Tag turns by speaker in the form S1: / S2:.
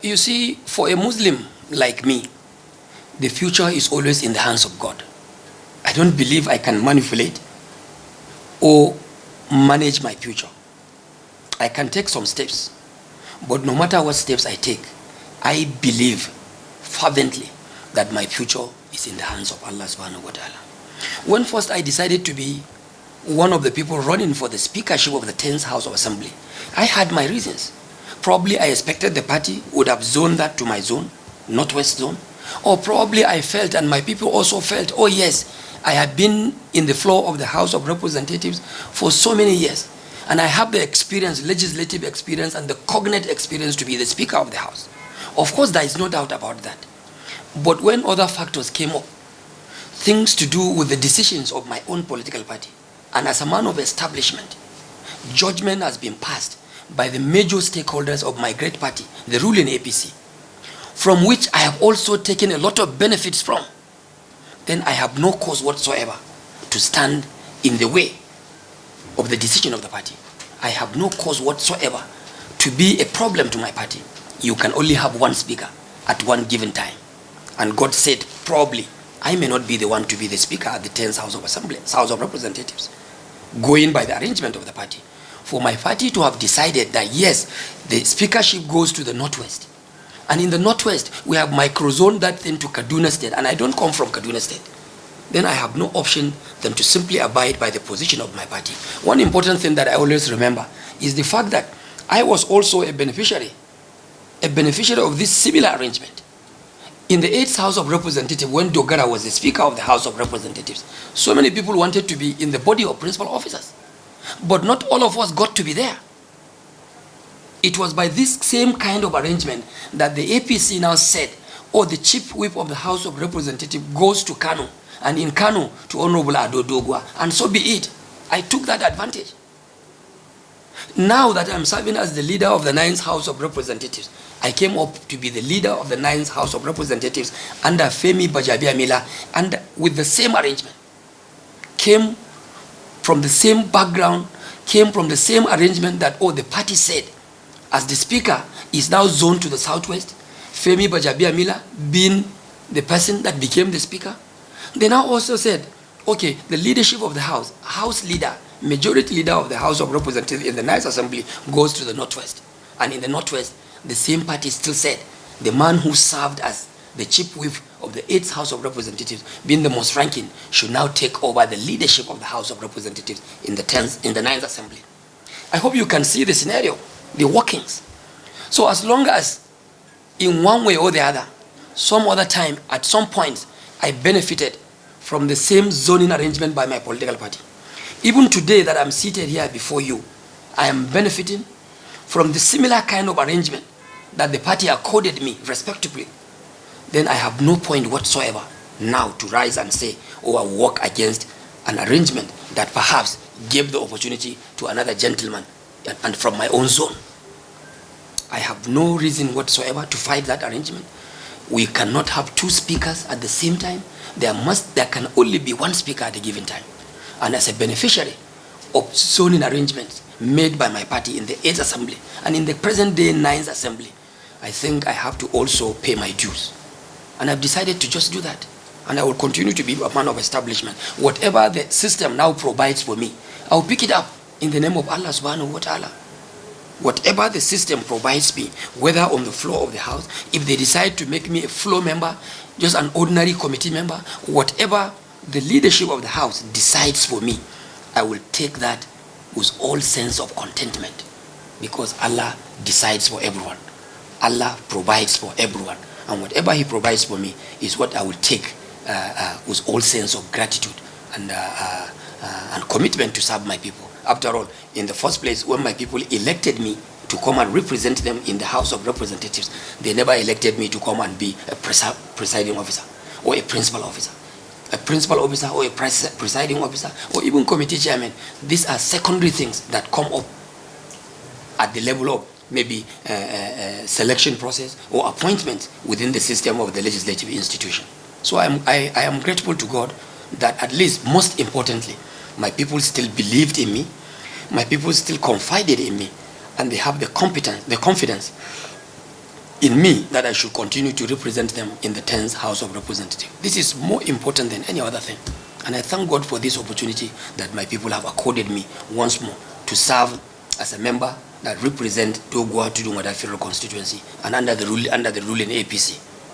S1: You see, for a Muslim like me, the future is always in the hands of God. I don't believe I can manipulate or manage my future. I can take some steps, but no matter what steps I take, I believe fervently that my future is in the hands of Allah subhanahu wa ta'ala. When first I decided to be one of the people running for the speakership of the 10th House of Assembly, I had my reasons. Probably I expected the party would have zoned that to my zone, Northwest zone. Or probably I felt, and my people also felt, oh yes, I have been in the floor of the House of Representatives for so many years. And I have the experience, legislative experience, and the cognate experience to be the Speaker of the House. Of course, there is no doubt about that. But when other factors came up, things to do with the decisions of my own political party, and as a man of establishment, judgment has been passed by the major stakeholders of my great party, the ruling APC, from which I have also taken a lot of benefits from, then I have no cause whatsoever to stand in the way of the decision of the party. I have no cause whatsoever to be a problem to my party. You can only have one speaker at one given time. And God said, probably, I may not be the one to be the speaker at the 10th House of Assembly, House of Representatives, going by the arrangement of the party. For my party to have decided that yes, the speakership goes to the Northwest. And in the Northwest, we have microzoned that thing to Kaduna State, and I don't come from Kaduna State. Then I have no option than to simply abide by the position of my party. One important thing that I always remember is the fact that I was also a beneficiary of this similar arrangement. In the 8th House of Representatives, when Doguwa was the Speaker of the House of Representatives, so many people wanted to be in the body of principal officers. But not all of us got to be there. It was by this same kind of arrangement that the APC now said, oh, the chief whip of the House of Representatives goes to Kano, and in Kano to Honorable Doguwa, and so be it. I took that advantage. Now that I'm serving as the leader of the 9th House of Representatives, I came up to be the leader of the 9th House of Representatives under Femi Bajabiamila, and with the same arrangement. Came from the same background, came from the same arrangement that, oh, the party said, as the speaker is now zoned to the Southwest, Femi Bajabiamila being the person that became the speaker. They now also said, okay, the leadership of the House leader, majority leader of the House of Representatives in the 9th Assembly goes to the Northwest. And in the Northwest, the same party still said, the man who served as the chief whip of the 8th House of Representatives, being the most ranking, should now take over the leadership of the House of Representatives in the 9th Assembly. I hope you can see the scenario, the workings. So as long as in one way or the other, some other time, at some point, I benefited from the same zoning arrangement by my political party. Even today that I'm seated here before you, I am benefiting from the similar kind of arrangement that the party accorded me respectively. Then I have no point whatsoever now to rise and say, oh, I work against an arrangement that perhaps gave the opportunity to another gentleman and from my own zone. I have no reason whatsoever to fight that arrangement. We cannot have two speakers at the same time. There can only be one speaker at a given time. And as a beneficiary of zoning arrangements made by my party in the 8th Assembly and in the present day 9th Assembly, I think I have to also pay my dues. And I've decided to just do that. And I will continue to be a man of establishment. Whatever the system now provides for me, I'll pick it up in the name of Allah subhanahu wa ta'ala. Whatever the system provides me, whether on the floor of the House, if they decide to make me a floor member, just an ordinary committee member, whatever the leadership of the House decides for me, I will take that with all sense of contentment. Because Allah decides for everyone. Allah provides for everyone. And whatever He provides for me is what I will take with all sense of gratitude and commitment to serve my people. After all, in the first place, when my people elected me to come and represent them in the House of Representatives, they never elected me to come and be a presiding officer or a principal officer. A principal officer or a presiding officer or even committee chairman. These are secondary things that come up at the level of maybe selection process or appointment within the system of the legislative institution. So I am grateful to God that at least, most importantly, my people still believed in me, my people still confided in me, and they have the confidence in me that I should continue to represent them in the 10th House of Representatives. This is more important than any other thing. And I thank God for this opportunity that my people have accorded me once more to serve as a member that represent Doguwa to Federal Constituency and under the ruling APC.